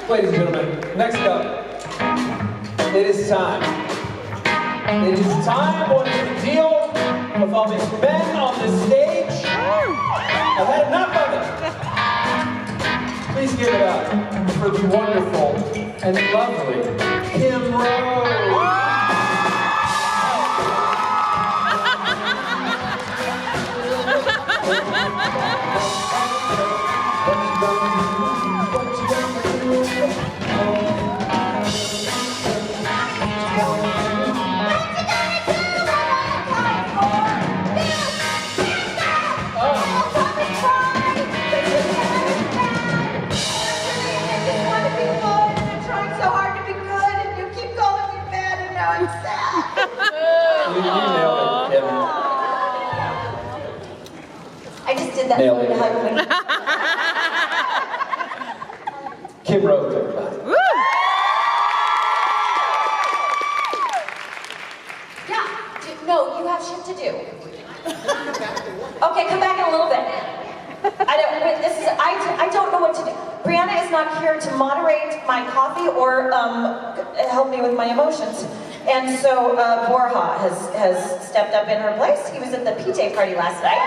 Ladies and gentlemen, next up, it is time. It is time. What is the deal with all these men on the stage? I've had enough of it. Please give it up for the wonderful and lovely Kim Rhodes. Nailed it. Kim Rhodes, everybody. Woo! Yeah, no, you have shit to do. Okay, come back in a little bit. I don't know what to do. Brianna is not here to moderate my coffee or help me with my emotions. And so Borja has stepped up in her place. He was at the PJ party last night.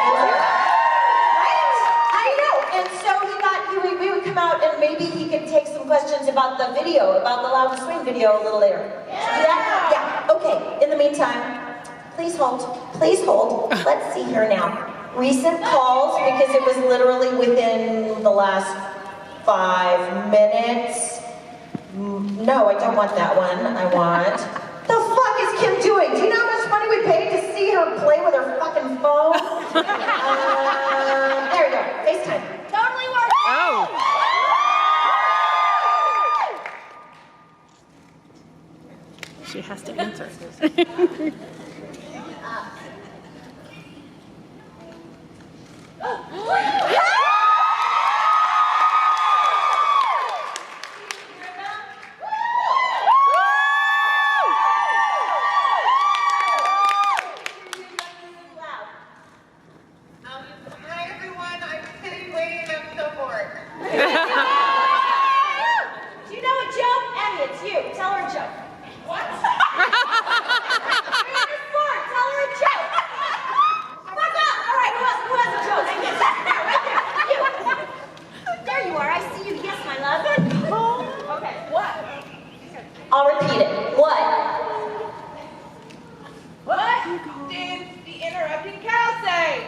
And so we would come out and maybe he could take some questions about the video, about the Loud and Swing video a little later. Yeah. Do that? Yeah, okay. In the meantime, please hold. Please hold. Let's see here now. Recent calls, because it was literally within the last 5 minutes. No, I don't want that one. I want... The fuck is Kim doing? Do you know how much money we paid to see her play with her fucking phone? There we go. FaceTime. Totally works. Oh. She has to answer. I'll repeat it. What? What did the interrupting cow say?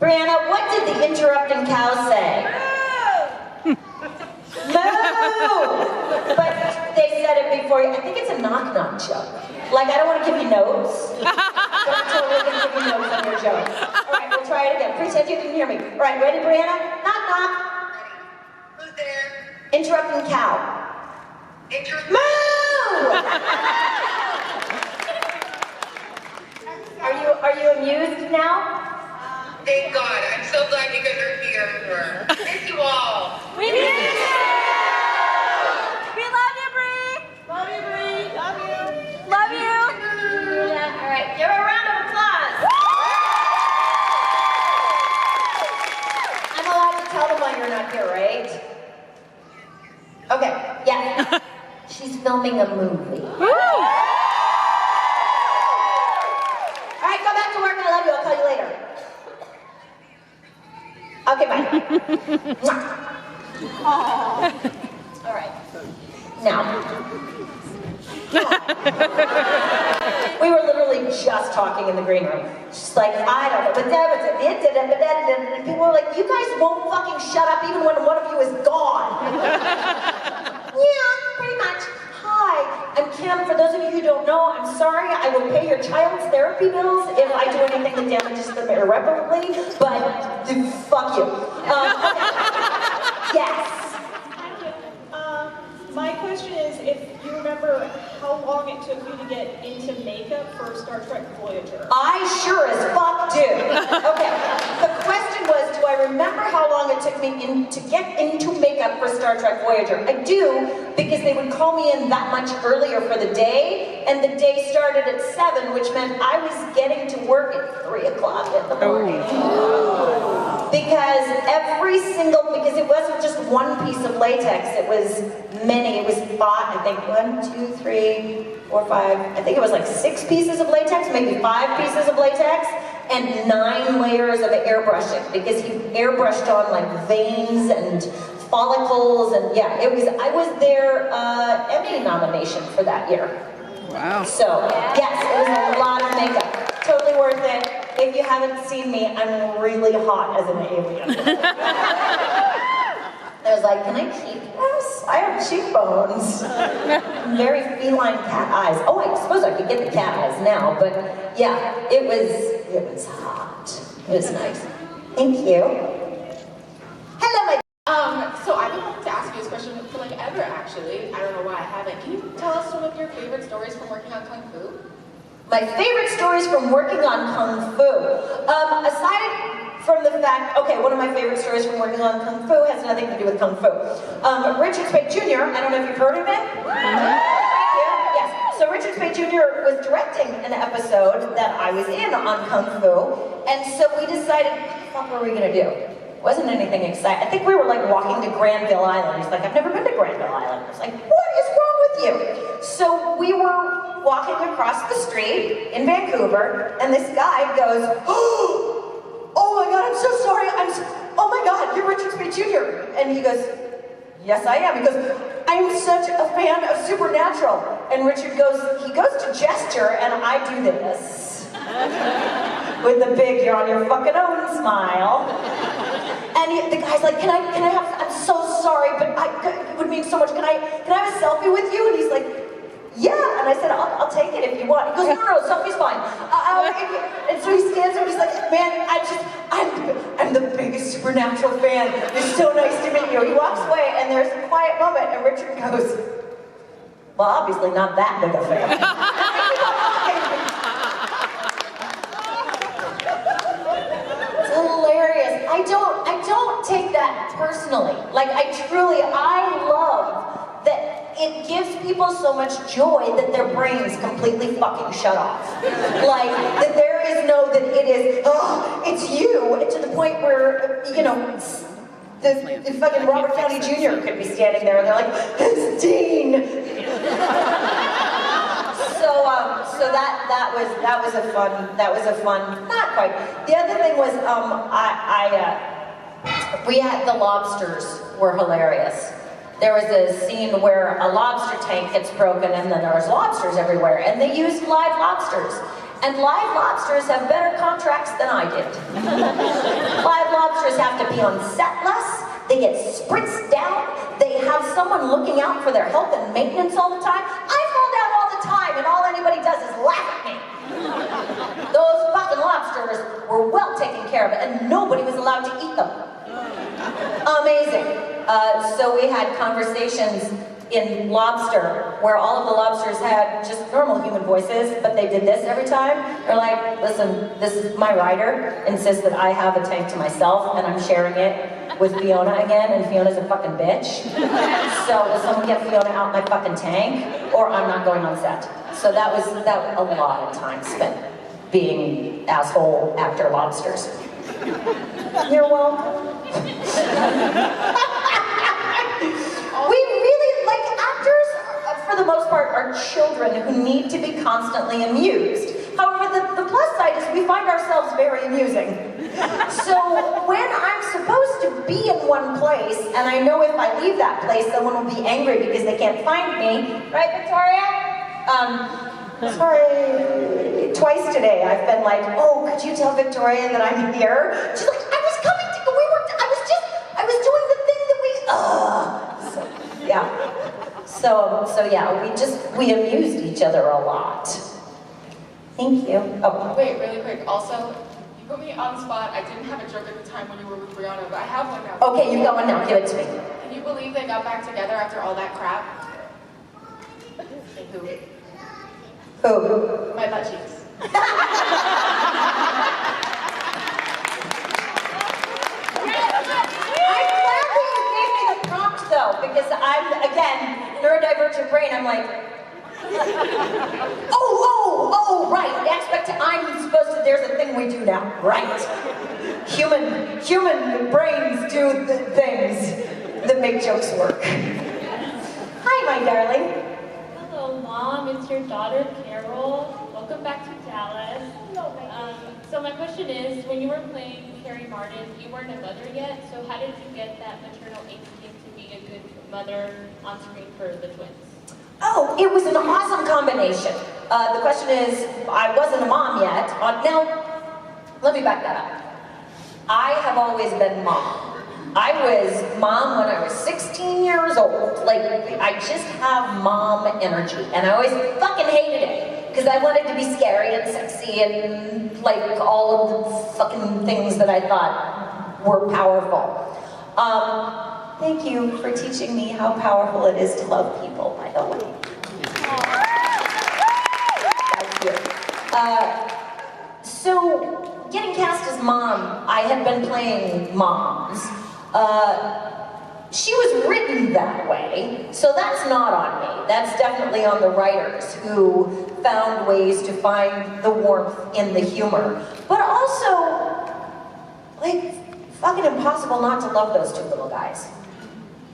Brianna, what did the interrupting cow say? Moo! Moo! But they said it before. I think it's a knock-knock joke. Like, I don't want to give you notes. I'm totally going to give you notes on your joke. All right, we'll try it again. Pretend you can hear me. All right, ready, Brianna? Knock-knock. Who's there? Interrupting cow. Moo! Are you amused now? Thank God. I'm so glad you guys are here. Miss you all. We miss you! We love you, Bree! Love you, Bree. Love you. Love you! Yeah, all right, give her a round of applause. I'm allowed to tell them why you're not here, right? Okay, yeah. She's filming a movie. Woo! All right, go back to work. I love you. I'll call you later. Okay, bye. All right. Now. We were literally just talking in the green room. Just like, I don't know, but and people were like, you guys won't fucking shut up even when one of you is gone. Yeah, pretty much. Hi, I'm Kim. For those of you who don't know, I'm sorry. I will pay your child's therapy bills if I do anything that damages them irreparably, but fuck you. Yes. My question is, if you remember how long it took you to get into makeup for Star Trek Voyager? I sure as fuck do. Okay, the question was, do I remember how long it took me to get into makeup for Star Trek Voyager? I do, because they would call me in that much earlier for the day, and the day started at 7, which meant I was getting to work at 3 o'clock in the morning. Oh. Because it wasn't just one piece of latex, it was many. It was I think 1, 2, 3, 4, 5, I think it was like 6 pieces of latex, maybe 5 pieces of latex, and 9 layers of airbrushing, because he airbrushed on like veins and follicles, and yeah, I was their Emmy nomination for that year. Wow. So, yes, it was a lot of makeup. Totally worth it. If you haven't seen me, I'm really hot as an alien. I was like, can I keep this? I have cheekbones. Very feline cat eyes. Oh, I suppose I could get the cat eyes now, but yeah, it was hot. It was nice. Thank you. Hello, my So I've been wanting to ask you this question for like ever, actually. I don't know why I haven't. Can you tell us some of your favorite stories from working on Kung Fu? My favorite stories from working on Kung Fu. Aside from the fact, okay, one of my favorite stories from working on Kung Fu has nothing to do with Kung Fu. Richard Speight Jr., I don't know if you've heard of him? Yes. So Richard Speight Jr. was directing an episode that I was in on Kung Fu, and so we decided, what the fuck were we gonna do? Wasn't anything exciting. I think we were like walking to Granville Island. He's like, I've never been to Granville Island. I was like, what is wrong with you? So we were walking across the street in Vancouver, and this guy goes, oh my God, I'm so sorry. Oh my God, you're Richard Speight Jr. And he goes, yes, I am. He goes, I'm such a fan of Supernatural. And Richard goes, he goes to gesture, and I do this. With the big, you're on your fucking own smile. And the guy's like, can I have, I'm so sorry, but it would mean so much. Can I have a selfie with you? And he's like, yeah. And I said, I'll take it if you want. He goes, no, selfie's fine. And so he stands there and he's like, man, I'm the biggest Supernatural fan. It's so nice to meet you. He walks away and there's a quiet moment and Richard goes, well, obviously not that big a fan. It's hilarious. I don't take that personally. Like I love that it gives people so much joy that their brains completely fucking shut off. Like, that there is that it is, it's you, to the point where, you know, the fucking Robert Downey Jr. could be standing there and they're like, it's Dean! So that was a fun, not quite. The other thing was, we had the lobsters were hilarious. There was a scene where a lobster tank gets broken and then there was lobsters everywhere, and they used live lobsters. And live lobsters have better contracts than I did. Live lobsters have to be on set less, they get spritzed down, they have someone looking out for their health and maintenance all the time. I fall down all the time and all anybody does is laugh at me. Those fucking lobsters were well taken care of and nobody was allowed to eat them. Amazing. So we had conversations in Lobster where all of the lobsters had just normal human voices, but they did this every time. They're like, listen, this is my writer insists that I have a tank to myself and I'm sharing it with Fiona again, and Fiona's a fucking bitch. So will someone get Fiona out my fucking tank or I'm not going on set. So that was a lot of time spent being asshole actor lobsters. You're welcome. We really, like, actors, for the most part, are children who need to be constantly amused. However, the plus side is we find ourselves very amusing. So when I'm supposed to be in one place, and I know if I leave that place, someone will be angry because they can't find me, right, Victoria? Sorry, twice today I've been like, oh, could you tell Victoria that I'm here? She's like, I was coming to, I was doing the thing that we, yeah. So yeah, we amused each other a lot. Thank you. Oh. Wait, really quick, also, you put me on the spot. I didn't have a joke at the time when you were with Brianna, but I have one now. Okay, you've got one now, give it to me. Can you believe they got back together after all that crap? Who? Who? My butt cheeks. I'm glad that you gave me the prompt though, because I'm, again, neurodivergent brain, I'm like, oh, right, I'm supposed to, there's a thing we do now, right. human brains do the things that make jokes work. Hi, my darling. Hello, Mom. It's your daughter, Carol. Welcome back to Dallas. So my question is, when you were playing Carrie Martin, you weren't a mother yet, so how did you get that maternal instinct to be a good mother on screen for the twins? Oh, it was an awesome combination. The question is, I wasn't a mom yet. Now, let me back that up. I have always been mom. I was mom when I was 16 years old. Like, I just have mom energy, and I always fucking hated it, because I wanted to be scary and sexy and, like, all of the fucking things that I thought were powerful. Thank you for teaching me how powerful it is to love people, by the way. Thank you. So, getting cast as mom, I had been playing moms. She was written that way, so that's not on me. That's definitely on the writers who found ways to find the warmth in the humor. But also, like, fucking impossible not to love those two little guys.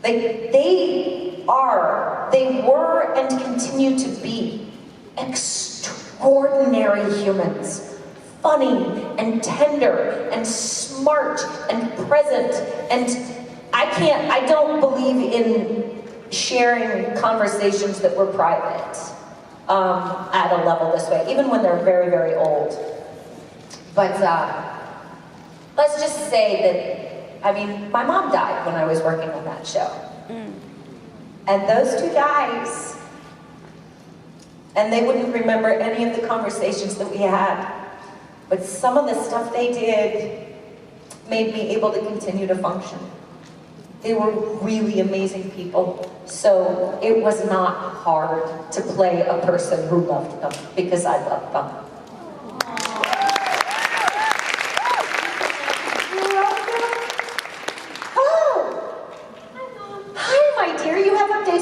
Like, they were and continue to be extraordinary humans. Funny and tender and smart and present, and I don't believe in sharing conversations that were private at a level this way, even when they're very, very old. But let's just say that, I mean, my mom died when I was working on that show. And those two guys, and they wouldn't remember any of the conversations that we had, but some of the stuff they did made me able to continue to function. They were really amazing people, so it was not hard to play a person who loved them, because I loved them.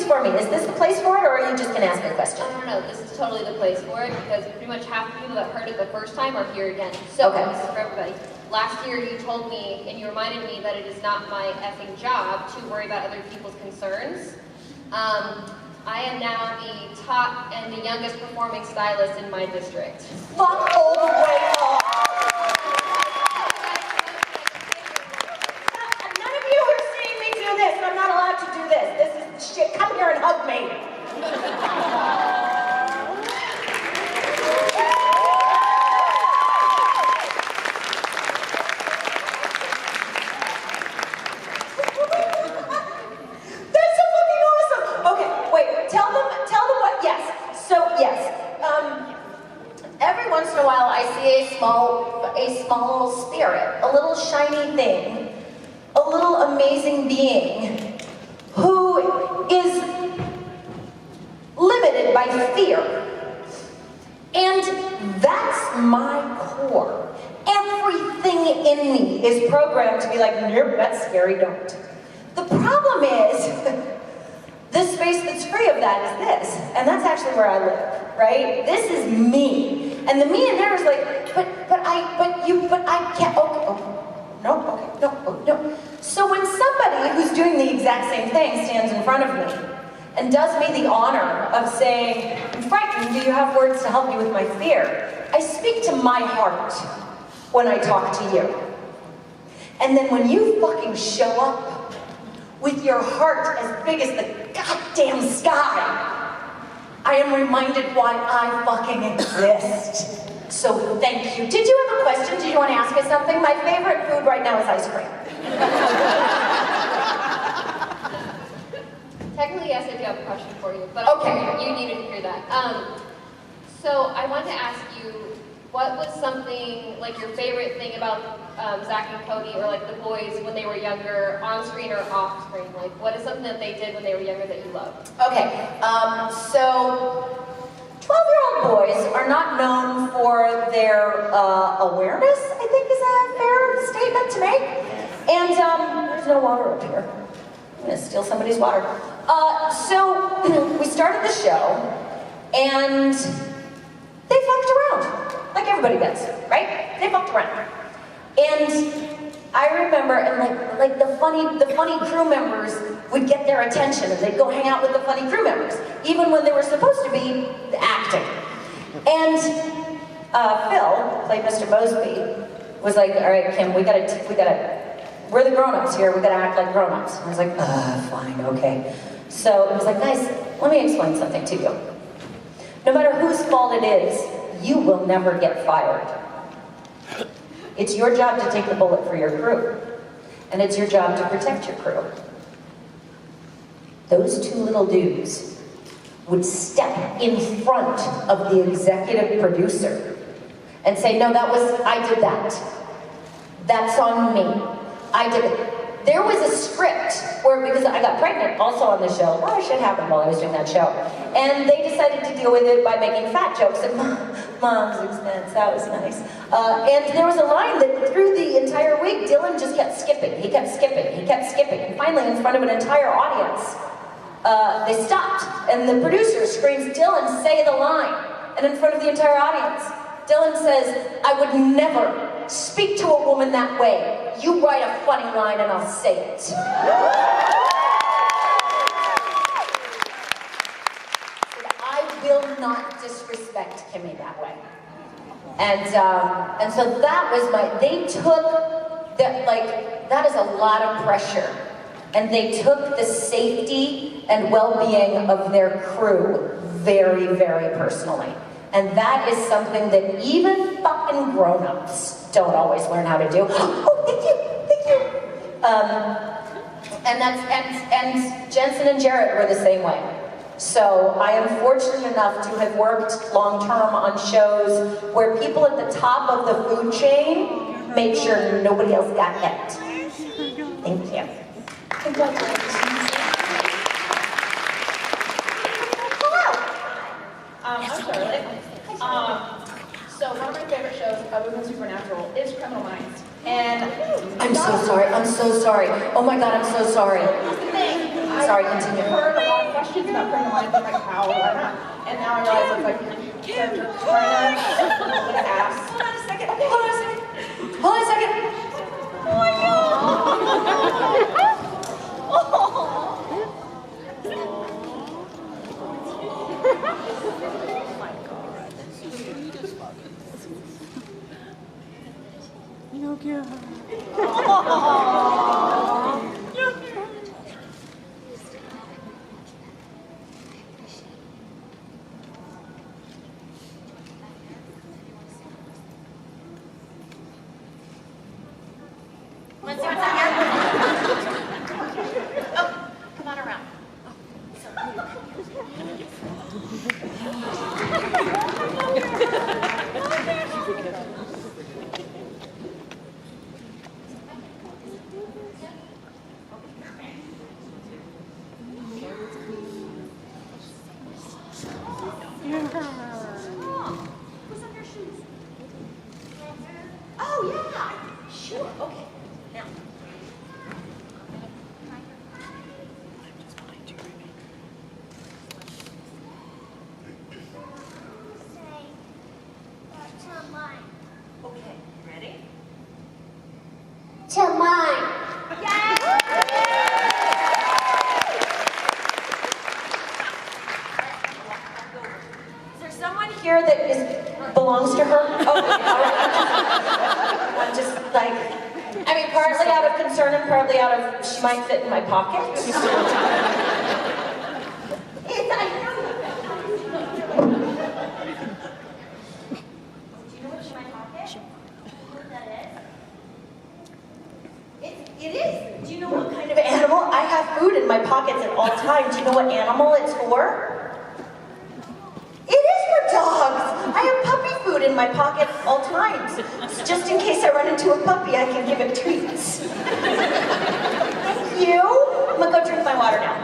For me. Is this the place for it, or are you just going to ask me a question? No, this is totally the place for it, because pretty much half the people that heard it the first time are here again. So, okay. This is for everybody. Last year you told me, and you reminded me, that it is not my effing job to worry about other people's concerns. I am now the top and the youngest performing stylist in my district. Fuck all the way off! None of you are seeing me do this. I'm not allowed to do this. This is shit. Come here and hug me. That's so fucking awesome. Okay, wait. Tell them what. Yes. So yes. Every once in a while, I see a small spirit, a little shiny thing, a little amazing being, who is limited by fear. And that's my core. Everything in me is programmed to be like, nope, that's scary, don't. The problem is, the space that's free of that is this, and that's actually where I live, right? This is me. And the me in there is like, but I can't, no. So when somebody who's doing the exact same thing stands in front of me and does me the honor of saying, I'm frightened, do you have words to help me with my fear? I speak to my heart when I talk to you. And then when you fucking show up with your heart as big as the goddamn sky, I am reminded why I fucking exist. So thank you. Did you have a question? Did you want to ask us something? My favorite food right now is ice cream. Technically, yes, I do have a question for you, but okay. You needed to hear that. So I wanted to ask you, what was something, like your favorite thing about Zach and Cody, or like the boys when they were younger, on screen or off screen? Like, what is something that they did when they were younger that you loved? Okay, so 12-year-old boys are not known for their awareness, I think is a fair statement to make. And there's no water up here. I'm gonna steal somebody's water. So we started the show, and they fucked around, like everybody does, right? They fucked around. And I remember, and like the funny crew members would get their attention, and they'd go hang out with the funny crew members, even when they were supposed to be acting. And Phil, played Mr. Mosby, was like, all right, Kim, we gotta, we're the grown-ups here, we gotta act like grown-ups. And I was like, fine, okay. So I was like, guys, let me explain something to you. No matter whose fault it is, you will never get fired. It's your job to take the bullet for your crew. And it's your job to protect your crew. Those two little dudes would step in front of the executive producer and say, no, I did that. That's on me. I did it. There was a script where, because I got pregnant also on the show, well, shit happened while I was doing that show, and they decided to deal with it by making fat jokes at Mom's expense. That was nice. And there was a line that through the entire week, Dylan just kept skipping. He kept skipping. He kept skipping. And finally, in front of an entire audience, they stopped, and the producer screams, Dylan, say the line. And in front of the entire audience, Dylan says, I would never speak to a woman that way. You write a funny line and I'll say it. I will not disrespect Kimmy that way. And so that was they took that, like, that is a lot of pressure. And they took the safety and well-being of their crew very, very personally. And that is something that even fucking grown-ups don't always learn how to do. Oh, thank you. And Jensen and Jarrett were the same way. So I am fortunate enough to have worked long-term on shows where people at the top of the food chain made sure nobody else got hit. Thank you. Congratulations. I'm Charlotte. So one of my favorite shows, other than Supernatural, is Criminal Minds. And I'm so sorry. Oh my God, I'm so sorry. Sorry, continue. I've heard a lot of questions about Criminal Minds, and like how, why not? And now I realize it's like character kind of an ass. Hold on a second. Oh my God. No good. Come on around. Oh, yeah. Sure. Okay. Now. Okay, ready? To mine. Is there someone here that belongs to her? Oh, all right. I'm just like, I mean, partly out of concern and partly out of she might fit in my pocket. It is. Do you know what kind of animal? I have food in my pockets at all times. Do you know what animal it's for? It is for dogs. I have puppy food in my pocket at all times. So just in case I run into a puppy, I can give it treats. Thank you. I'm gonna go drink my water now.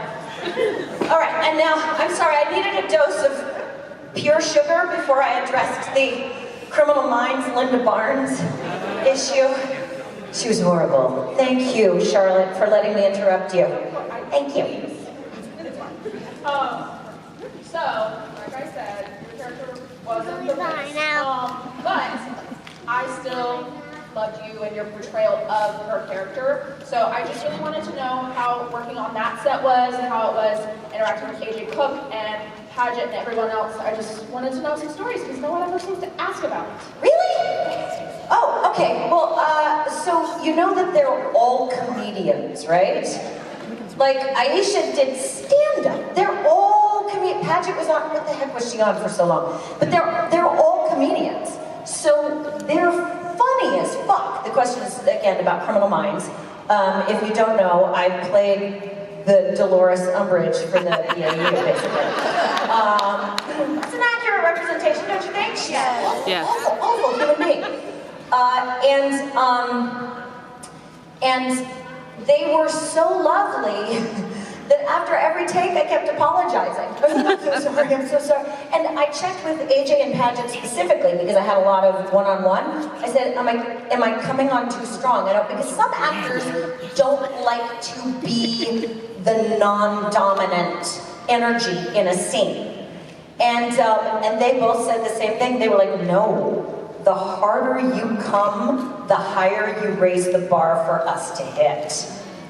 All right, and now, I'm sorry, I needed a dose of pure sugar before I addressed the Criminal Minds Linda Barnes issue. She was horrible. Thank you, Charlotte, for letting me interrupt you. Thank you. So, like I said, your character wasn't the best. But I still loved you and your portrayal of her character. So I just really wanted to know how working on that set was, and how it was interacting with AJ Cook and Paget and everyone else. I just wanted to know some stories because no one ever seems to ask about it. Really? Oh, okay. Well, so you know that they're all comedians, right? Like, Aisha did stand-up. They're all comedians. Paget was on, what the heck was she on for so long? But they're all comedians. So they're funny as fuck. The question is, again, about Criminal Minds. If you don't know, I played the Dolores Umbridge for the BAU, basically. It's an accurate representation, don't you think? Yeah. Awful human being. And they were so lovely that after every take I kept apologizing. I'm so sorry. And I checked with AJ and Paget specifically because I had a lot of one-on-one. I said, am I coming on too strong? Because some actors don't like to be the non-dominant energy in a scene. And they both said the same thing. They were like, no. The harder you come, the higher you raise the bar for us to hit.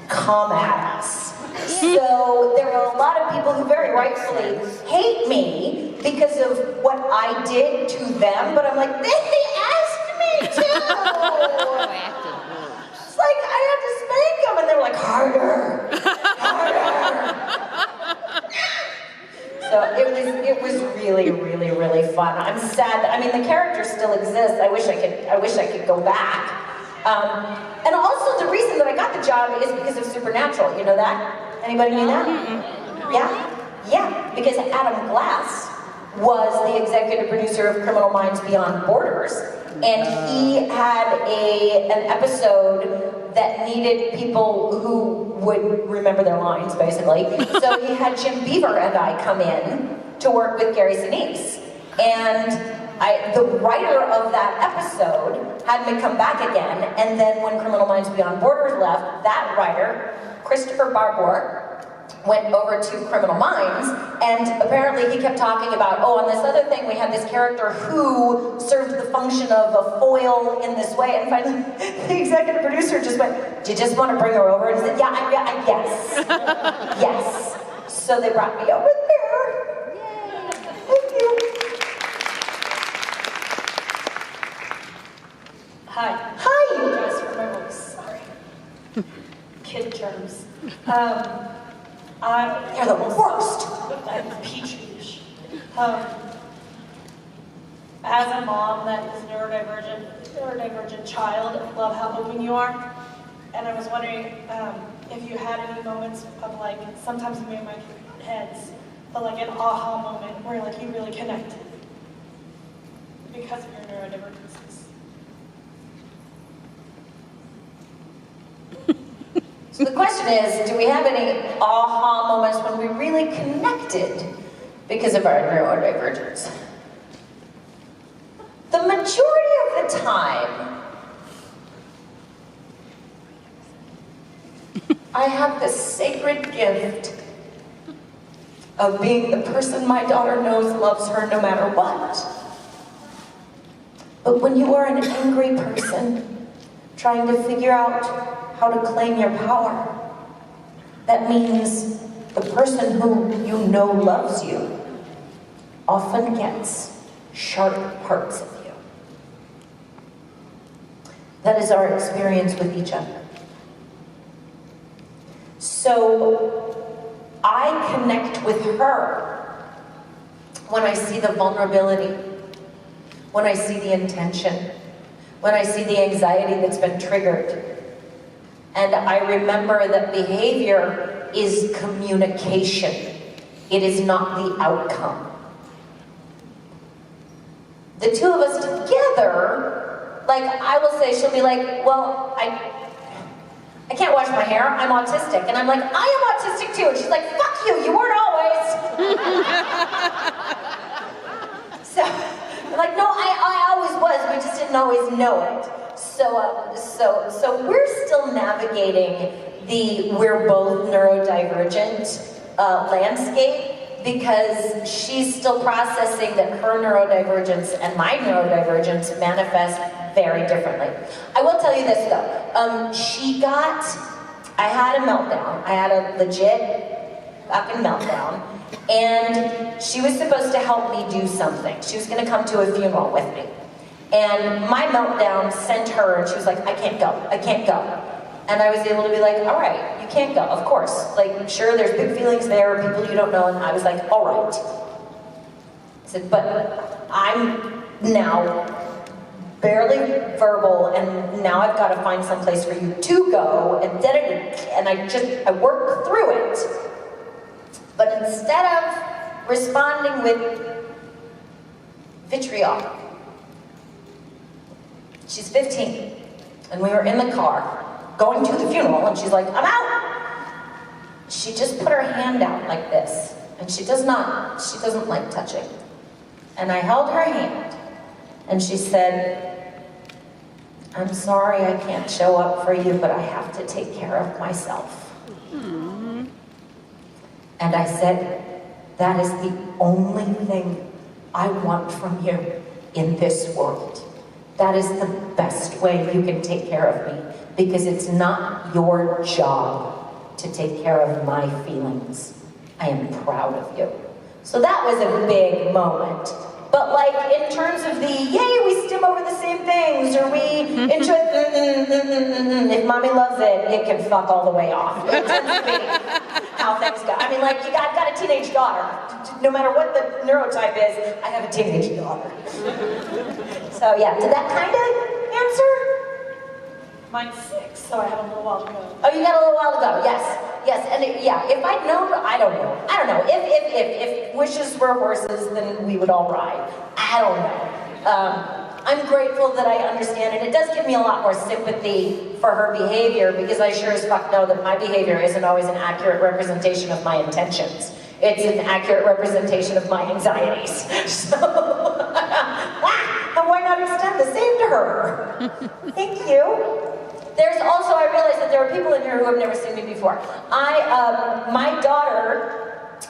Come at us. So there were a lot of people who very rightfully hate me because of what I did to them, but I'm like, they asked me to. It's like I had to spank them, and they were like, harder, harder. So it was really, really, really fun. I'm sad. I mean, the character still exists. I wish I could go back. And also the reason that I got the job is because of Supernatural. You know that? Anybody knew that? Yeah? Yeah. Because Adam Glass was the executive producer of Criminal Minds Beyond Borders, and he had an episode that needed people who would remember their lines, basically. So he had Jim Beaver and I come in to work with Gary Sinise. And the writer of that episode had me come back again, and then when Criminal Minds Beyond Borders left, that writer, Christopher Barbour, went over to Criminal Minds, and apparently he kept talking about, oh, on this other thing we had this character who served the function of a foil in this way, and finally the executive producer just went, do you just want to bring her over? And he said, yeah, yes, yes. So they brought me over there. Yay. Thank you. Hi. Hi. I apologize for my voice. Sorry. Kid terms. You're the worst. I'm peach. As a mom that is neurodivergent child, I love how open you are. And I was wondering if you had any moments of like, sometimes we make my heads, but like an aha moment where like you really connected because of your neurodivergences. So the question is, do we have any aha moments when we really connected because of our neurodivergence? The majority of the time, I have the sacred gift of being the person my daughter knows loves her no matter what. But when you are an angry person trying to figure out how to claim your power, that means the person who you know loves you often gets sharp parts of you. That is our experience with each other. So I connect with her when I see the vulnerability, when I see the intention, when I see the anxiety that's been triggered. And I remember that behavior is communication. It is not the outcome. The two of us together, like I will say, she'll be like, well, I can't wash my hair, I'm autistic. And I'm like, I am autistic too. And she's like, fuck you, you weren't always. So, I'm like, no, I always was, we just didn't always know it. So we're still navigating the we're both neurodivergent landscape, because she's still processing that her neurodivergence and my neurodivergence manifest very differently. I will tell you this though. I had a meltdown. I had a legit fucking meltdown. And she was supposed to help me do something. She was gonna come to a funeral with me. And my meltdown sent her, and she was like, I can't go. And I was able to be like, all right, you can't go, of course. Like, sure, there's big feelings there, people you don't know, and I was like, all right. I said, but I'm now barely verbal, and now I've got to find some place for you to go, and I worked through it. But instead of responding with vitriol, she's 15, and we were in the car going to the funeral, and she's like, I'm out! She just put her hand out like this, and she doesn't like touching. And I held her hand, and she said, I'm sorry I can't show up for you, but I have to take care of myself. Mm-hmm. And I said, that is the only thing I want from you in this world. That is the best way you can take care of me, because it's not your job to take care of my feelings. I am proud of you. So that was a big moment. But like in terms of the, yay, we stim over the same things, or we enjoy, if mommy loves it, it can fuck all the way off. In terms of me, how things go. I mean, like, I've got a teenage daughter. No matter what the neurotype is, I have a teenage daughter. So yeah, did that kind of answer? Mine's 6, so I have a little while to go. Oh, you got a little while to go, yes. Yes, and if I'd known, I don't know. If wishes were horses, then we would all ride. I don't know. I'm grateful that I understand, and it does give me a lot more sympathy for her behavior, because I sure as fuck know that my behavior isn't always an accurate representation of my intentions. It's an accurate representation of my anxieties. So, and why not extend the same to her? Thank you. There's also, I realize that there are people in here who have never seen me before. My daughter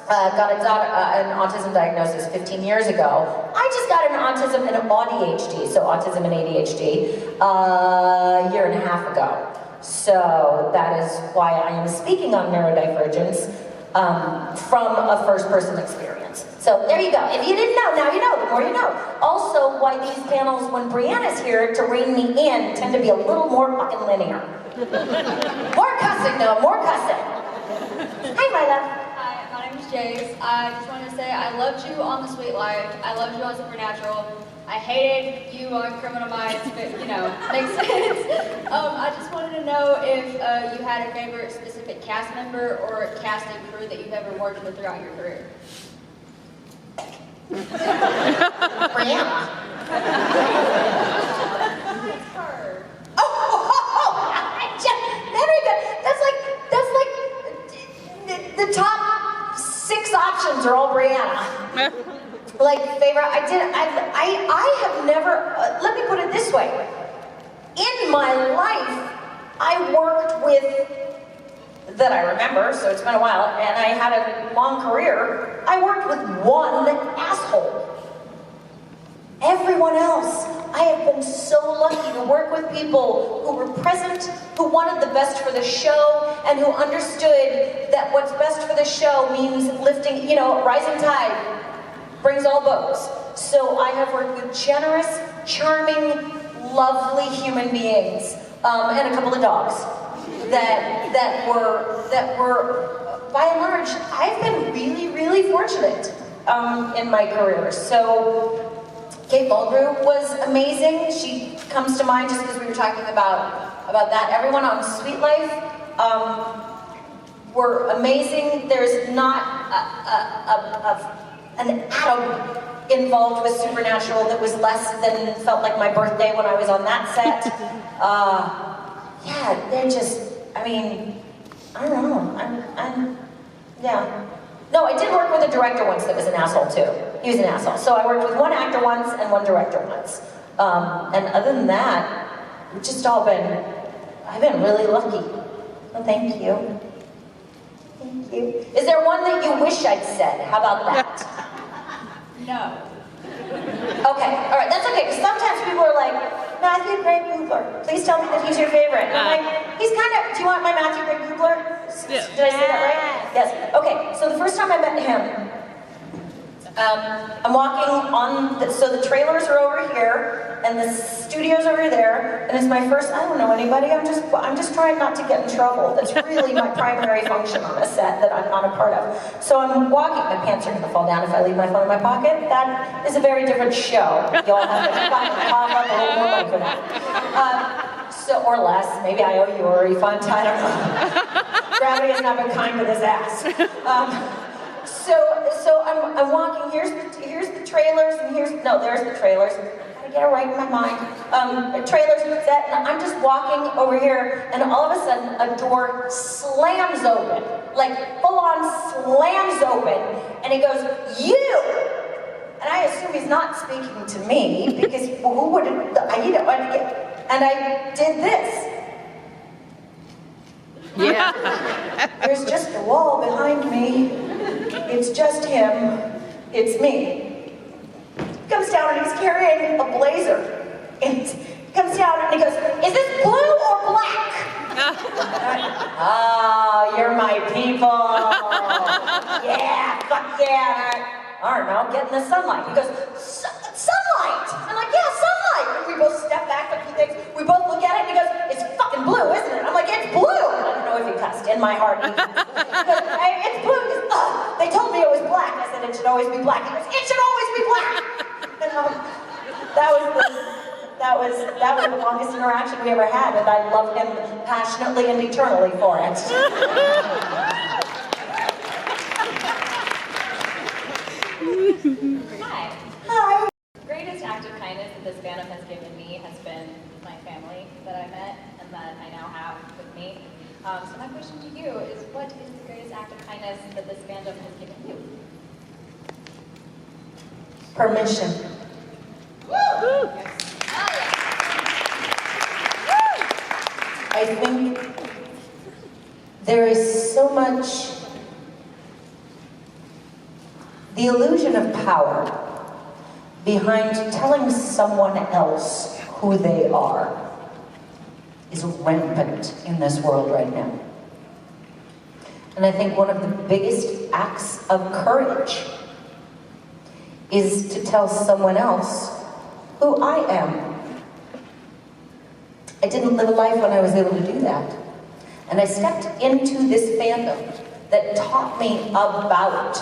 got an autism diagnosis 15 years ago. I just got an autism and an ADHD, so autism and ADHD, a year and a half ago. So that is why I am speaking on neurodivergence from a first-person experience. So there you go. If you didn't know, now you know. The more you know. Also, why these panels, when Brianna's here to rein me in, tend to be a little more fucking linear. More cussing, though. More cussing. Hi, my love. Hi, my name is Jace. I just wanted to say I loved you on The Sweet Life. I loved you on Supernatural. I hated you on Criminal Minds, but you know, makes sense. I just wanted to know if you had a favorite specific cast member or cast and crew that you've ever worked with throughout your career. Brianna. It's her. Very good. That's like the top 6 options are all Brianna. Like favorite, I have never, let me put it this way. In my life, I worked with, that I remember, so it's been a while, and I had a long career, I worked with one asshole. Everyone else, I have been so lucky to work with people who were present, who wanted the best for the show, and who understood that what's best for the show means lifting, you know, rising tide brings all boats. So I have worked with generous, charming, lovely human beings, and a couple of dogs that were, by and large, I've been really, really fortunate in my career. So Kate Mulgrew was amazing. She comes to mind just because we were talking about that. Everyone on Sweet Life were amazing. There's not an atom involved with Supernatural that was less than felt like my birthday when I was on that set. Yeah, they're just, I mean, I don't know, yeah. No, I did work with a director once that was an asshole too. He was an asshole. So I worked with one actor once and one director once. And other than that, we've just all been, I've been really lucky. Well, thank you. Thank you. Is there one that you wish I'd said? How about that? No. Okay, all right, that's okay, because sometimes people are like, Matthew Gray Kugler. Please tell me that he's your favorite. And I'm like, he's kind of, do you want my Matthew Gray Kugler? Yeah. Did I say that right? Yes. Okay, so the first time I met him, I'm walking on, so the trailers are over here, and the studio's over there, and it's my first, I don't know anybody, I'm just trying not to get in trouble. That's really my primary function on a set that I'm not a part of. So I'm walking, my pants are gonna fall down if I leave my phone in my pocket. That is a very different show. You'll have to pop up a little more money for that. Or less, maybe I owe you a refund, I don't know. Gravity has not been kind to this ass. So I'm walking, here's the trailers, and there's the trailers. I gotta get it right in my mind. Trailers, set, and I'm just walking over here, and all of a sudden, a door slams open. Like, full on slams open, and he goes, "You!" And I assume he's not speaking to me, because who would, and I did this. Yeah. There's just a wall behind me. It's just him. It's me. He comes down and he's carrying a blazer. And he comes down and he goes, "Is this blue or black?" "Oh, you're my people. Yeah, fuck yeah." I don't know, get in the sunlight. He goes, "Sunlight?" I'm like, "Yeah, sunlight." And we both step back a few things. We both look at it and he goes, "It's fucking blue, isn't it?" I'm like, "It's blue." I don't know if he cussed in my heart. He goes, "Hey, it's blue." He goes, "Oh, they told me it was black." I said, "It should always be black." He goes, "It should always be black." And that was the longest interaction we ever had, and I love him passionately and eternally for it. Hi. Hi. The greatest act of kindness that this fandom has given me has been my family that I met and that I now have with me. So my question to you is, what is the greatest act of kindness that this fandom has given you? Permission. I think there is so much, the illusion of power behind telling someone else who they are is rampant in this world right now. And I think one of the biggest acts of courage is to tell someone else who I am. I didn't live a life when I was able to do that. And I stepped into this fandom that taught me about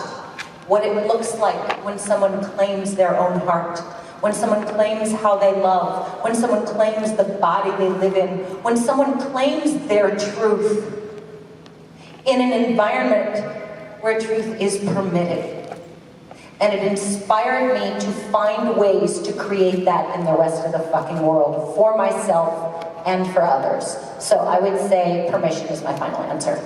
what it looks like when someone claims their own heart, when someone claims how they love, when someone claims the body they live in, when someone claims their truth in an environment where truth is permitted. And it inspired me to find ways to create that in the rest of the fucking world, for myself and for others. So I would say permission is my final answer.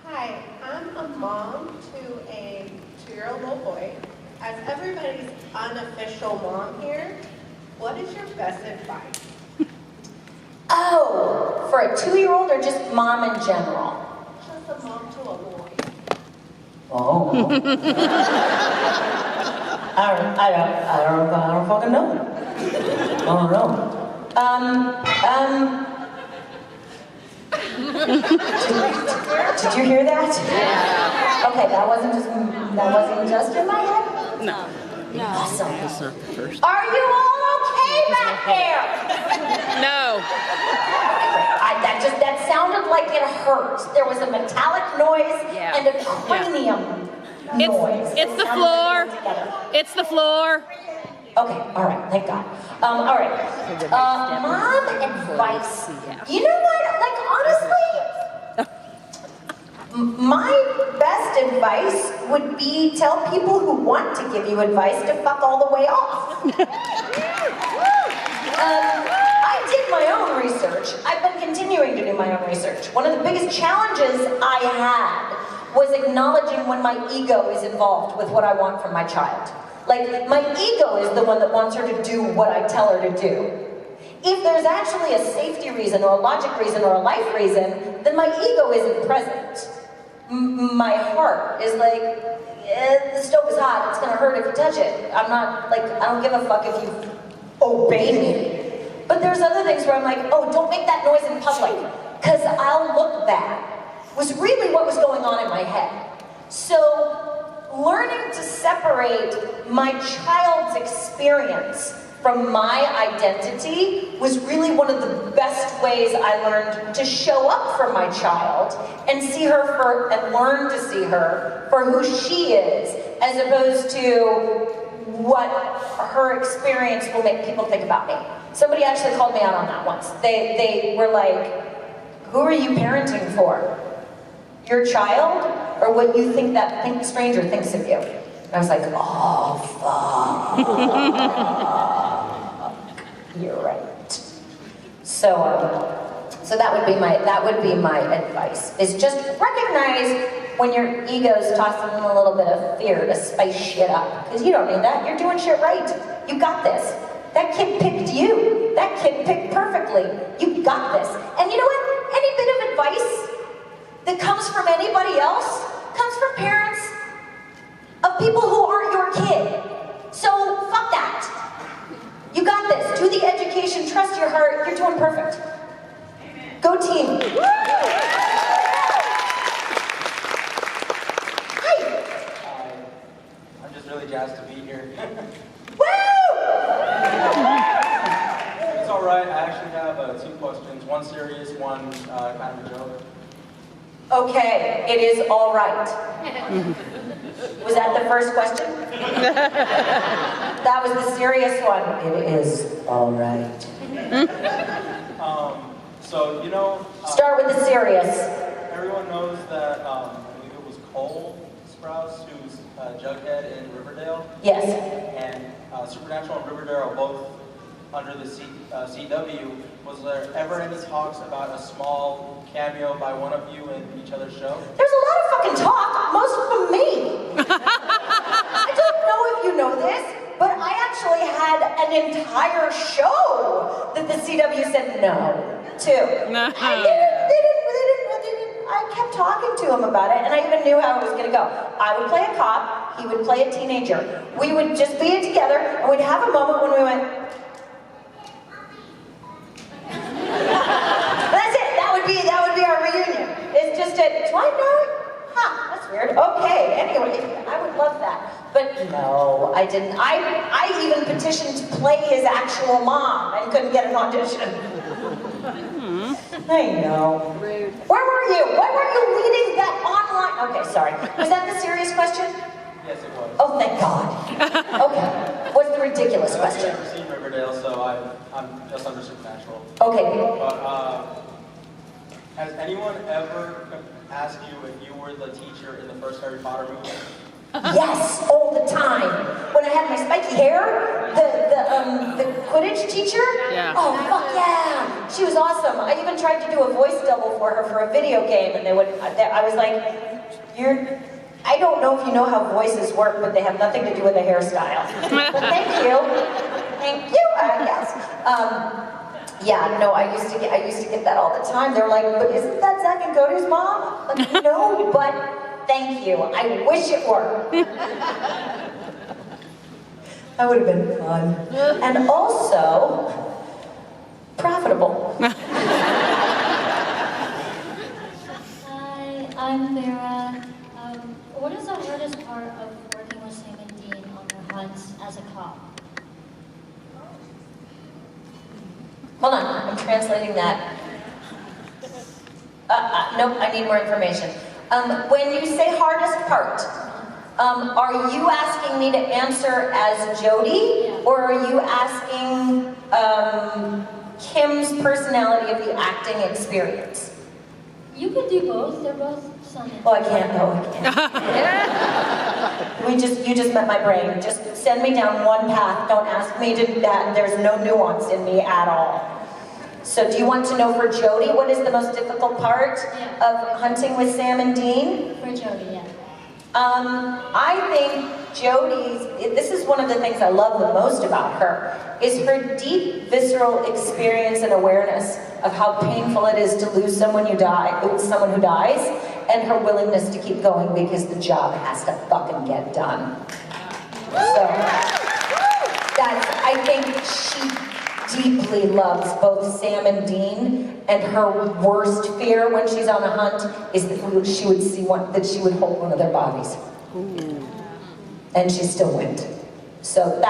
Hi, I'm a mom to a 2-year-old little boy. As everybody's unofficial mom here, what is your best advice? Oh, for a 2-year-old or just mom in general? Just a mom to a boy. Oh. I don't fucking know. I don't know. Did you hear that? Yeah. Okay, that wasn't just in my head? No. No. Awesome. That's not the first. Are you all okay back there? No. That sounded like it hurt. There was a metallic noise and a cranium noise. It's the floor. It's the floor. Okay, all right, thank God. All right, mom advice. You know what, like honestly, my best advice would be tell people who want to give you advice to fuck all the way off. I did my own research. I've been continuing to do my own research. One of the biggest challenges I had was acknowledging when my ego is involved with what I want from my child. Like, my ego is the one that wants her to do what I tell her to do. If there's actually a safety reason or a logic reason or a life reason, then my ego isn't present. my heart is like, the stove is hot, it's gonna hurt if you touch it. I'm not, like, I don't give a fuck if you obey me. But there's other things where I'm like, oh, don't make that noise in public, because I'll look bad, was really what was going on in my head. So, learning to separate my child's experience from my identity was really one of the best ways I learned to show up for my child and see her and learn to see her for who she is, as opposed to what her experience will make people think about me. Somebody actually called me out on that once. They were like, who are you parenting for? Your child, or what you think that stranger thinks of you? And I was like, oh, fuck. You're right. So that would be my advice, is just recognize when your ego's tossing in a little bit of fear to spice shit up. Because you don't need that. You're doing shit right. You got this. That kid picked you. That kid picked perfectly. You got this. And you know what? Any bit of advice that comes from anybody else comes from parents of people who aren't your kid. So fuck that. You got this. Do the education, trust your heart. You're doing perfect. Go team. Hi. I'm just really jazzed to be here. Woo! It's all right. I actually have 2 questions. One serious, one kind of a joke. Okay, it is all right. Was that the first question? That was the serious one. It is all right. So, you know... Start with the serious. Everyone knows that, I believe it was Cole Sprouse, who's Jughead in Riverdale. Yes. And Supernatural and Riverdale are both under the CW. Was there ever any talks about a small cameo by one of you in each other's show? There's a lot of fucking talk, most of them me. I don't know if you know this, but I actually had an entire show that the CW said no to. No. They didn't. I kept talking to him about it, and I even knew how it was gonna go. I would play a cop, he would play a teenager. We would just be together, and we'd have a moment when we went, that's it. That would be our reunion. It's just a, do I know it? Huh, that's weird. Okay, anyway, I would love that. But no, I didn't. I even petitioned to play his actual mom and couldn't get an audition. I know. Rude. Where were you? Why weren't you leading that online? Okay, sorry. Was that the serious question? Yes, it was. Oh, thank God. Okay. What's the ridiculous question? I've never seen Riverdale, so I'm just under Supernatural. Okay. But has anyone ever asked you if you were the teacher in the first Harry Potter movie? Yes, all the time. When I had my spiky hair, the Quidditch teacher. Yeah. Oh fuck yeah, she was awesome. I even tried to do a voice double for her for a video game, and I was like, I don't know if you know how voices work, but they have nothing to do with the hairstyle. But thank you, yes. Yeah, no, I used to get that all the time. They're like, but isn't that Zach and Cody's mom? Like, no, but thank you. I wish it were. That would have been fun. And also, profitable. Hi, I'm Vera. What is the hardest part of working with Sam and Dean on their hunts as a cop? Hold on, I'm translating that. Nope, I need more information. When you say hardest part, are you asking me to answer as Jody, or are you asking Kim's personality of the acting experience? You could do both. They're both something. Oh, I can't. No, I can't. You just met my brain. Just send me down one path. Don't ask me to that. There's no nuance in me at all. So do you want to know for Jody what is the most difficult part of hunting with Sam and Dean? For Jody, yeah. I think this is one of the things I love the most about her, is her deep visceral experience and awareness of how painful it is to lose someone who dies, and her willingness to keep going because the job has to fucking get done. So, I think she deeply loves both Sam and Dean, and her worst fear when she's on a hunt is that she would see that she would hold one of their bodies. And she still went. So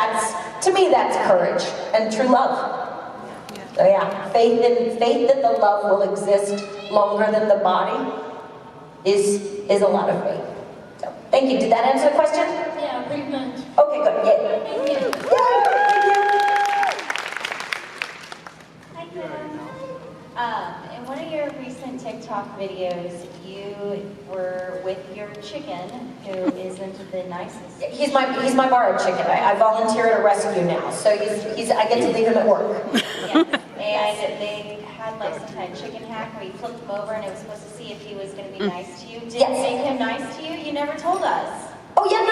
to me, that's courage and true love. So yeah, faith that the love will exist longer than the body is a lot of faith. So, thank you. Did that answer the question? Yeah, pretty much. Okay, good. Yay. Thank you. Hi, Kim. In one of your recent TikTok videos, you were with your chicken, who isn't the nicest. He's my borrowed chicken. I volunteer at a rescue now, so I get to leave him at work. Yeah. And they had like some kind of chicken hack where you flipped him over and it was supposed to see if he was going to be nice to you. Did it make him nice to you? You never told us. Oh yeah, no.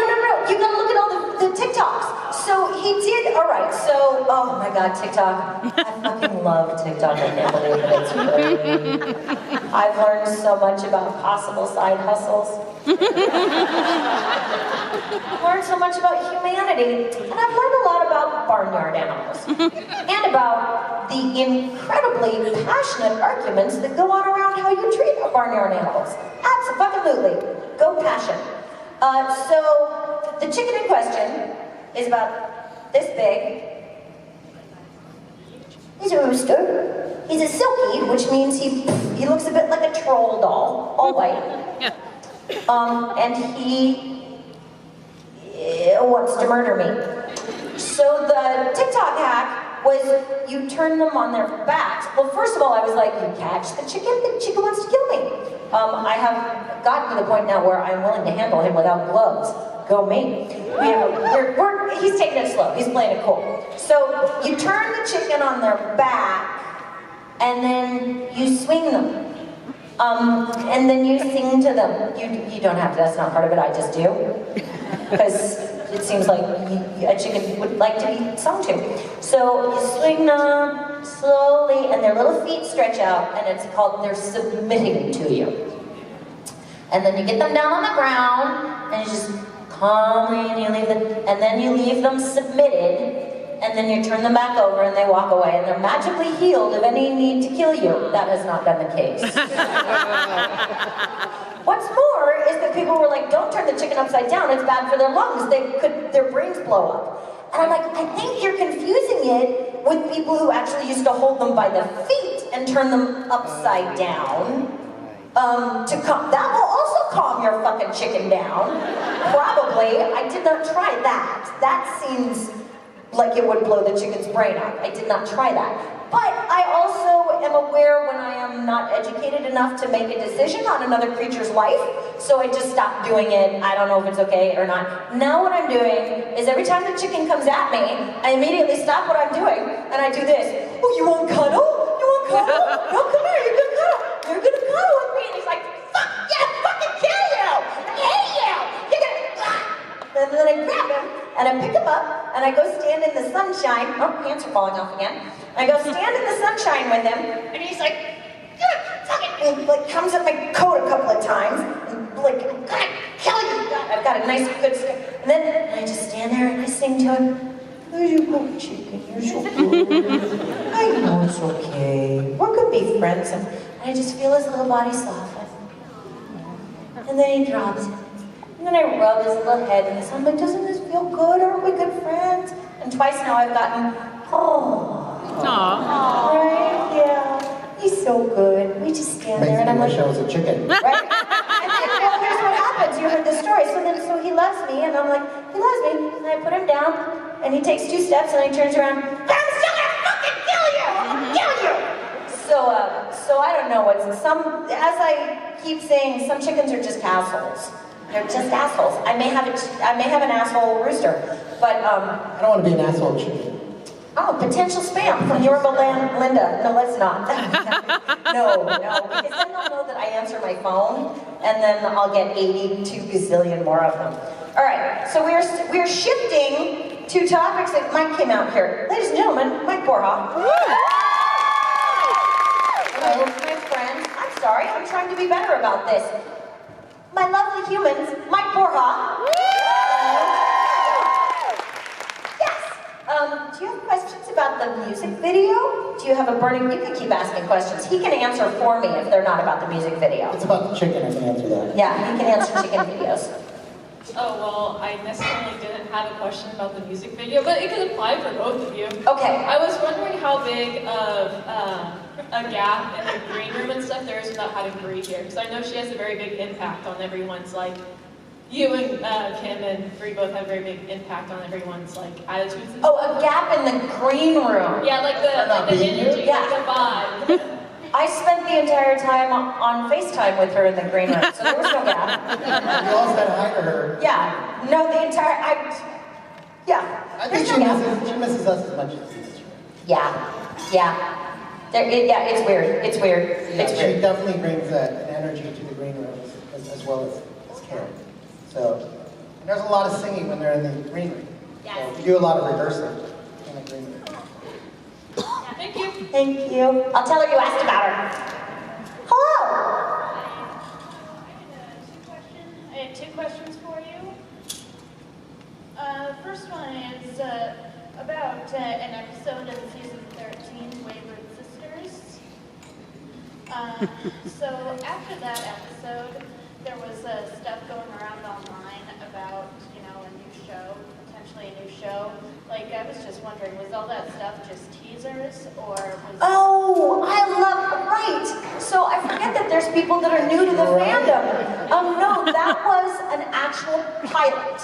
You gotta look at all the TikToks. So he did, all right, so, oh my God, TikTok. I fucking love TikTok, I can't believe it, it's great. I've learned so much about possible side hustles. I've learned so much about humanity, and I've learned a lot about barnyard animals. And about the incredibly passionate arguments that go on around how you treat barnyard animals. Absolutely, go passion. So, the chicken in question is about this big. He's a rooster. He's a silky, which means he looks a bit like a troll doll, all white. And he wants to murder me. So the TikTok hack was you turn them on their backs. Well, first of all, I was like, you catch the chicken wants to kill me. I have gotten to the point now where I'm willing to handle him without gloves. Go me. He's taking it slow. He's playing it cool. So you turn the chicken on their back, and then you swing them. And then you sing to them. You don't have to, that's not part of it, I just do. Because it seems like a chicken would like to be sung to. So you swing them slowly, and their little feet stretch out, and it's called, they're submitting to you. And then you get them down on the ground, and you just calmly, and you leave them, and then you leave them submitted, and then you turn them back over and they walk away, and they're magically healed of any need to kill you. That has not been the case. What's more is that people were like, don't turn the chicken upside down, it's bad for their lungs, their brains blow up. And I'm like, I think you're confusing it with people who actually used to hold them by the feet and turn them upside down. That will also calm your fucking chicken down. Probably. I did not try that. That seems like it would blow the chicken's brain out. I did not try that. But I also am aware when I am not educated enough to make a decision on another creature's life, so I just stopped doing it. I don't know if it's okay or not. Now what I'm doing is every time the chicken comes at me, I immediately stop what I'm doing, and I do this. Oh, you want cuddle? You want cuddle? No, come here, you're gonna cuddle. You're gonna cuddle with me. And he's like, fuck yeah, fucking kill you! I hate you! You're gonna... And then I grab him, and I pick him up, and I go stand in the sunshine. Oh, pants are falling off again. I go stand in the sunshine with him, and he's like, fucking, and like comes at my coat a couple of times, and like, I'm gonna kill you. I've got a nice, good stick. And then I just stand there and I sing to him. There you go, chicken, you're so good. I know it's okay. We're gonna be friends. And I just feel his little body soften. And then he drops it. And then I rub his little head and I'm like, doesn't this feel good? Aren't we good friends? And twice now I've gotten, right? Yeah. He's so good. We just stand there and I'm like, I was a chicken. Right? And then, well, here's what happens. You heard the story. So he loves me, and I'm like, he loves me. And I put him down, and he takes 2 steps, and he turns around. I'm still gonna fucking kill you! Kill you! So I don't know what's as I keep saying, some chickens are just assholes. They're just assholes. I may have an asshole rooster, but I don't want to be an asshole chicken. Oh, potential spam from Yorba Linda. No, let's not. No, because then they'll know that I answer my phone, and then I'll get 82 gazillion more of them. All right, so we're shifting to topics that Mike came out here. Ladies and gentlemen, Mike Borja. Hello, my friend. I'm sorry, I'm trying to be better about this. my lovely humans, Mike Borja. Yes. Do you have questions about the music video? Do you have a burning? You can keep asking questions. He can answer for me if they're not about the music video. It's about the chicken, I can answer that. Yeah, he can answer chicken videos. Oh, well, I necessarily didn't have a question about the music video, but it could apply for both of you. Okay. I was wondering how big of a gap in the green room and stuff there is without having Bree here, because I know she has a very big impact on everyone's, like, you and Kim and Bree both have a very big impact on everyone's, like, attitudes and Oh, a gap in the green room. Yeah, like the energy, Yeah. like the vibe. I spent the entire time on FaceTime with her in the green room, so there was no gap. You all said hi to her. Yeah, no, the entire, yeah. I think there's no gap. she misses us as much as she misses her. Yeah, yeah. Yeah, it's weird, it's weird, Yeah, it's she weird. definitely brings an energy to the green room as well as Kim. So, and there's a lot of singing when they're in the green room. Yes. So we do a lot of rehearsing in the green room. Thank you. Thank you. I'll tell her you asked about her. Hello. I had two questions for you. First one is about an episode in season 13, Wayward Sisters. So after that episode, there was stuff going around online about, you know, a new show, potentially a new show. Like, I was just wondering, was all that stuff just teasers, or was... Oh, I love, right. So I forget that there's people that are new to the fandom. No, that was an actual pilot.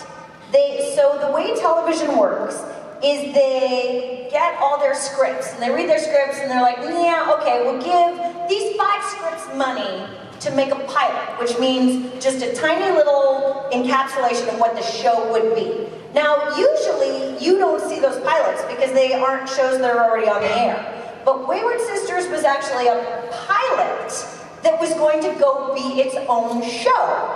So the way television works is they get all their scripts, and they read their scripts, and they're like, yeah, okay, we'll give these 5 scripts money to make a pilot, which means just a tiny little encapsulation of what the show would be. Now, usually, you don't see those pilots because they aren't shows that are already on the air. But Wayward Sisters was actually a pilot that was going to go be its own show.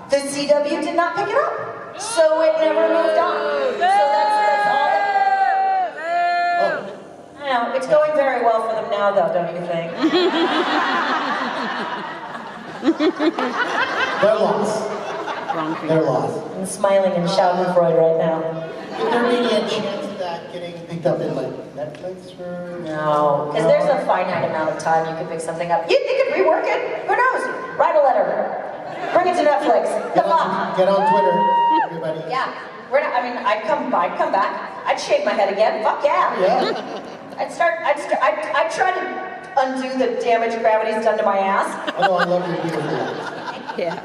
The CW did not pick it up, so it never moved on. So that's all. I know, it's going very well for them now, though, don't you think? They're lost. They're lost. I'm smiling and Schadenfreude right now. Could there be a chance of that getting picked up in like Netflix or? No, because there's a finite amount of time you can pick something up. They could rework it. Who knows? Write a letter. Bring it to Netflix. Get on Twitter, everybody. Yeah. I'd come back. I'd shave my head again. Fuck yeah. Yeah. I'd try to undo the damage gravity's done to my ass. Although I love your beautiful. Yeah.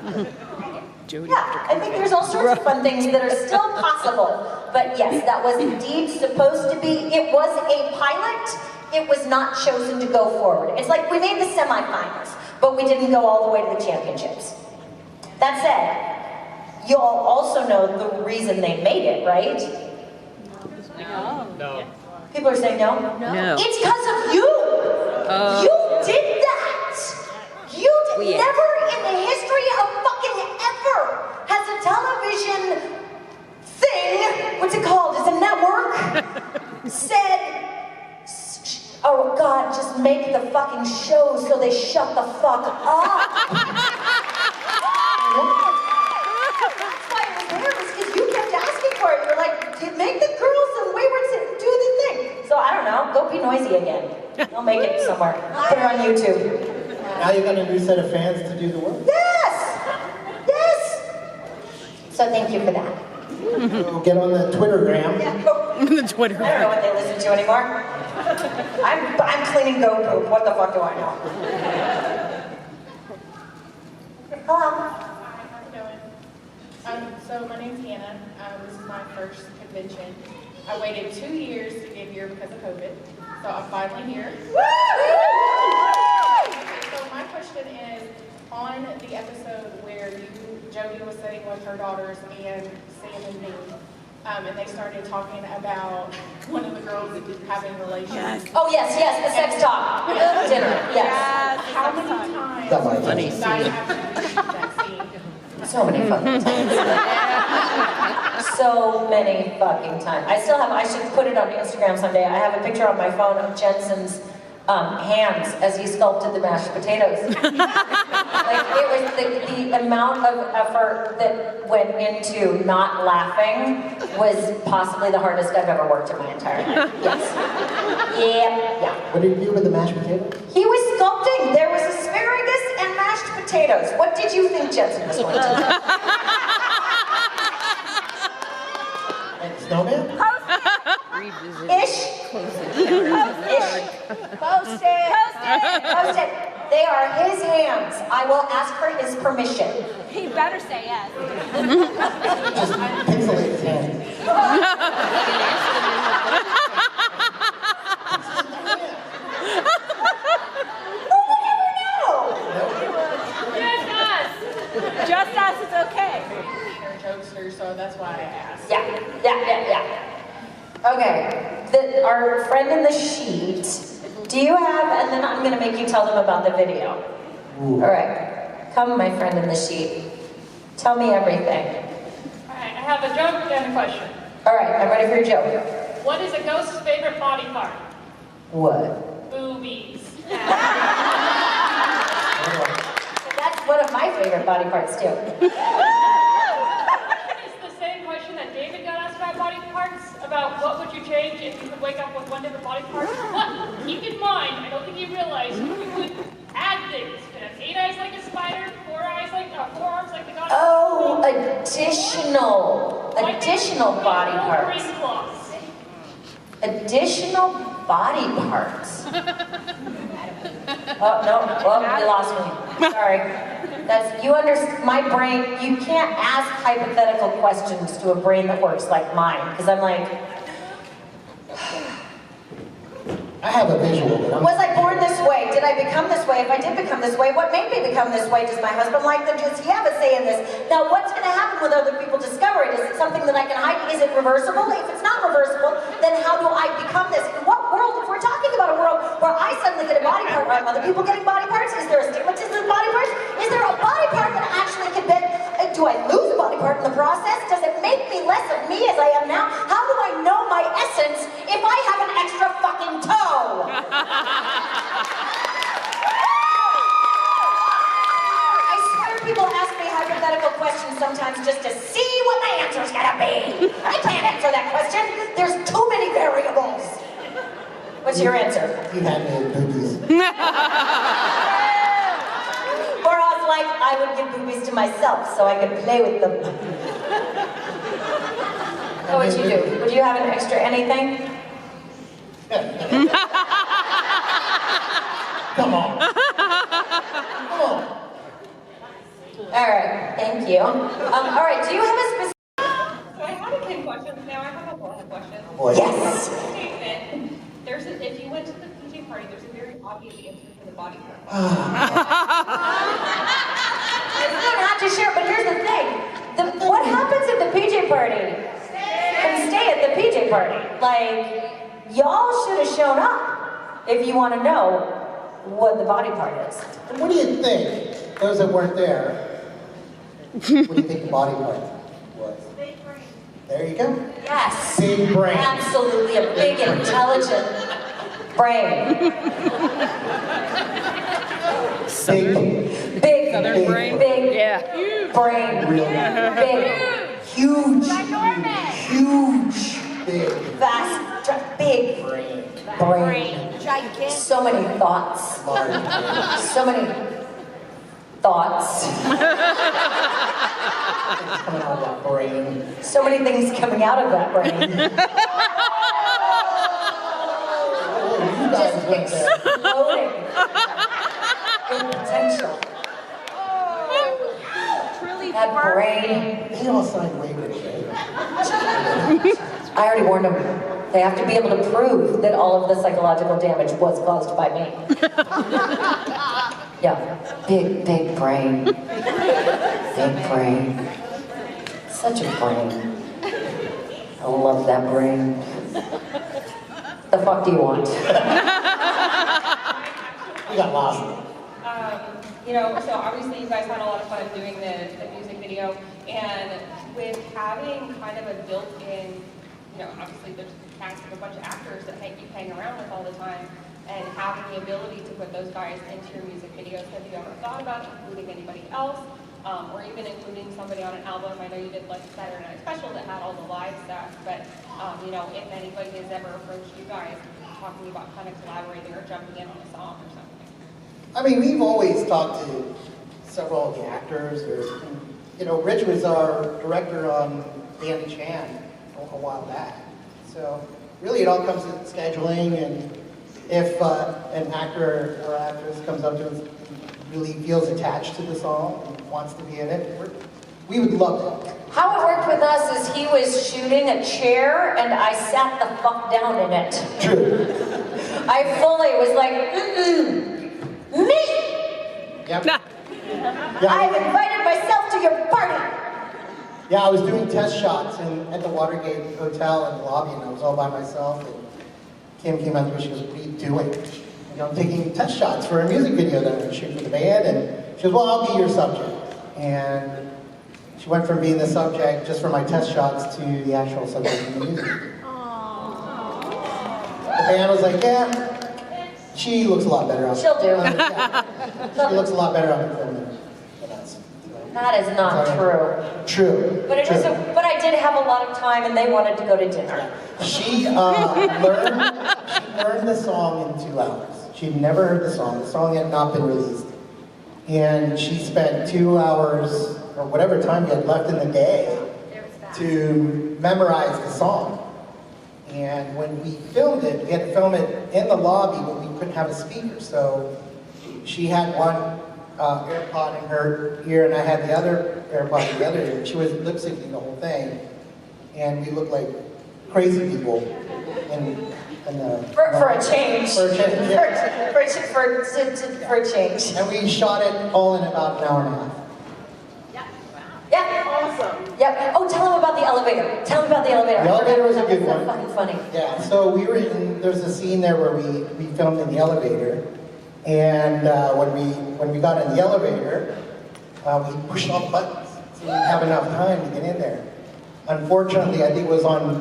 Jody. Yeah, I think there's all sorts of fun things that are still possible. But yes, that was indeed supposed to be, it was a pilot. It was not chosen to go forward. It's like we made the semifinals, but we didn't go all the way to the championships. That said, you all also know the reason they made it, right? No. People are saying no? No. It's because of you! You did that! You did, never in the history of fucking ever has a television thing, what's it called? It's a network, said, oh God, just make the fucking show so they shut the fuck up. That's why it was there, because you kept asking for it. You're like, make the girls and Wayward Sisters do the thing. So I don't know, go be noisy again. I'll make it somewhere. Put it on YouTube. Now you got a new set of fans to do the work? Yes! Yes! So thank you for that. So get on the Twittergram. Yeah. The Twitter. I don't know what they listen to anymore. I'm cleaning goat poop. What the fuck do I know? Hello. How you doing? So my name's Hannah. This is my first convention. I waited 2 years to get here because of COVID, so I'm finally here. So my question is, on the episode where Jody was sitting with her daughters and Sam and me, and they started talking about one of the girls having relations. Oh yes, the sex talk. Dinner, yes. How many times did you guys have to shoot that scene? So many fucking times. So many fucking times. I should put it on Instagram someday. I have a picture on my phone of Jensen's hands as he sculpted the mashed potatoes. Like, it was the amount of effort that went into not laughing was possibly the hardest I've ever worked in my entire life. Yes. Yeah. What did you do with the mashed potatoes? He was sculpting. There was asparagus and mashed potatoes. What did you think Jensen was going to do? Like snowman? Ish. Post it. They are his hands. I will ask for his permission. He better say yes. Just pixelate his hand. Just us is okay. They're jokesters, so that's why I asked. Yeah. Okay, our friend in the sheet, do you have, and then I'm gonna make you tell them about the video. Ooh. All right, come my friend in the sheet. Tell me everything. All right, I have a joke and a question. All right, I'm ready for your joke. What is a ghost's favorite body part? What? Boobies. That's one of my favorite body parts too. It's the same question that David got asked about body parts, about what would you change if you could wake up with one different body part. But keep in mind, I don't think you realize, you could add things. You could have 8 eyes like a spider, 4 arms like the god. Oh, additional body parts. Additional body parts. Oh, no, well, you lost me. Sorry. My brain, you can't ask hypothetical questions to a brain that works like mine, because I'm like, I have a visual. was I born this way? Did I become this way? If I did become this way, what made me become this way? Does my husband like them? Does he have a say in this? Now, what's going to happen when other people discover it? Is it something that I can hide? Is it reversible? If it's not reversible, then how do I become this? In what world? If we're talking about a world where I suddenly get a body part, are other people getting body parts? Is there astigmatism in body parts? Is there a body part that actually can be? Do I lose a body part in the process? Does it make me less of me as I am now? How do I know my essence if I have an extra fucking toe? I swear people ask me hypothetical questions sometimes just to see what my answer's gonna be. I can't answer that question. There's too many variables. What's your answer? You had me in boobies. Borja's like, I would give boobies to myself so I could play with them. What would you do? Would you have an extra anything? Come on. All right, thank you. All right, do you have a specific... So I have a Kim question, now I have a Borja question. Yes. Statement. If you went to the PJ party, there's a very obvious answer for the body part. You don't have to share, but here's the thing. What happens at the PJ party can stay at the PJ party. Like, y'all should have shown up if you want to know what the body part is. And what do you think, those that weren't there, what do you think the body part was? Big brain. There you go. Yes. Big brain. Absolutely, a big, intelligent brain. Big brain. Big brain. Really? Big. Huge. Huge. Big. Vast. Big. Brain. Gigantic. So many thoughts. So many thoughts. Coming out of that brain. So many things coming out of that brain. You guys went there. Exploding. With potential. That brain. They all signed waivers, right? I already warned them. They have to be able to prove that all of the psychological damage was caused by me. Yeah. Big brain. Big brain. Such a brain. I love that brain. The fuck do you want? We got lost. So obviously you guys had a lot of fun doing the music video, and with having kind of a built-in, obviously there's a cast of a bunch of actors that you hang around with all the time. and having the ability to put those guys into your music videos. Have you ever thought about including anybody else, or even including somebody on an album? I know you did like a Saturday Night Special that had all the live stuff, but you know, if anybody has ever approached you guys talking about kind of collaborating or jumping in on a song or something. I mean, we've always talked to several of the actors, or, you know, Rich was our director on Danny Chan a while back. So really it all comes to scheduling, and if an actor or actress comes up to us and really feels attached to the song and wants to be in it, we would love it. How it worked with us is he was shooting a chair and I sat the fuck down in it. True. I fully was like, me! Yep. I've invited myself to your party! Yeah, I was doing test shots at the Watergate Hotel in the lobby, and I was all by myself, and Kim came out to me, she goes, what are you doing? And I'm taking test shots for a music video that I'm going to shoot for the band, and she goes, well, I'll be your subject. And she went from being the subject just for my test shots to the actual subject of the music video. The band was like, yeah, she looks a lot better out. She'll do. Yeah. She looks a lot better out in film than us. That is not true. True. But it is. But I did have a lot of time, and they wanted to go to dinner. She learned the song in 2 hours. She'd never heard the song. The song had not been released, and she spent 2 hours or whatever time we had left in the day to memorize the song. And when we filmed it, we had to film it in the lobby, but we couldn't have a speaker. So she had one AirPod in her ear, and I had the other AirPod in the other ear. She was lip syncing the whole thing, and we looked like crazy people. For a change. For a change, yeah. For a change. And we shot it all in about an hour and a half. Yeah. Awesome. Yep. Oh, tell them about the elevator. Tell them about the elevator. The elevator was a good one. Fucking funny. Yeah. So we were in. There's a scene there where we filmed in the elevator, and when we got in the elevator, we pushed all the buttons, so we didn't have enough time to get in there. Unfortunately, I think it was on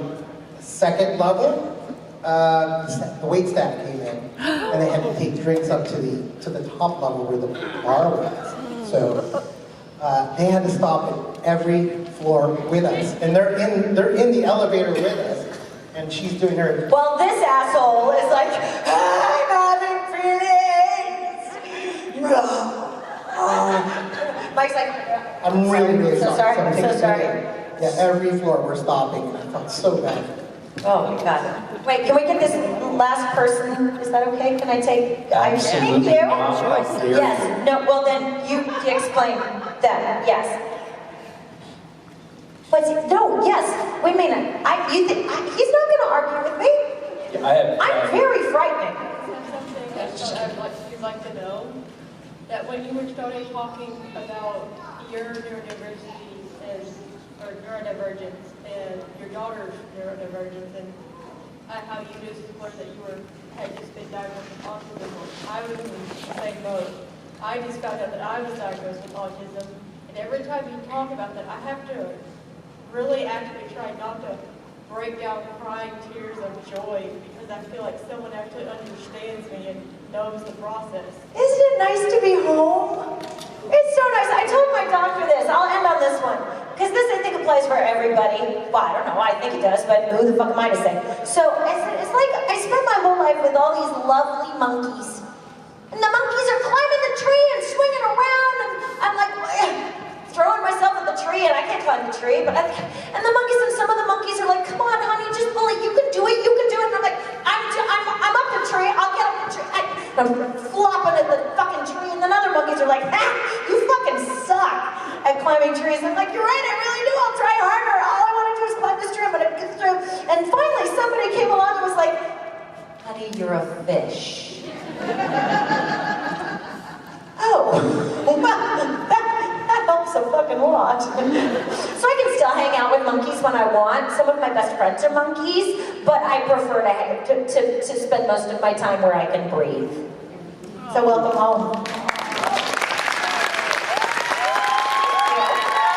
the second level. The wait staff came in, and they had to take drinks up to the top level where the bar was. So. They had to stop at every floor with us, and they're in the elevator with us, and she's doing her. Well, this asshole is like, I'm having feelings. Mike's like, I'm really so sorry. I'm so sorry. Yeah, every floor we're stopping, and I felt so bad. Oh my God. Wait, can we get this last person? Is that okay? Can I take? Thank you. Yes. No. Well, then you explain that. Yes. But no. Yes. Wait a minute. He's not going to argue with me. I'm very frightening. I'd like to know that when you were starting talking about your neurodiversity or neurodivergence and your daughter's neurodivergence and how you just learned that you had just been diagnosed with autism, I was in the same boat. I just found out that I was diagnosed with autism, and every time you talk about that, I have to really actively try not to break down crying tears of joy, because I feel like someone actually understands me and knows the process. Isn't it nice to be home? It's so nice. I told my doctor this. I'll end on this one. Because this, I think, applies for everybody. Well, I don't know. I think it does, but who the fuck am I to say? So, it's like I spent my whole life with all these lovely monkeys. And the monkeys are climbing the tree and swinging around, and I'm like, throwing myself at the tree, and I can't climb the tree, but and the monkeys, and some of the monkeys are like, come on, honey, just bully, you can do it, you can do it. And I'm like, I'm up the tree, I'll get up the tree. I'm flopping at the fucking tree, and then other monkeys are like, you fucking suck at climbing trees. I'm like, you're right, I really do, I'll try harder. All I want to do is climb this tree, I'm gonna get through. And finally, somebody came along and was like, honey, you're a fish. Oh, well, that helps a fucking lot. So I can still hang out with monkeys when I want. Some of my best friends are monkeys, but I prefer to spend most of my time where I can breathe. So welcome home.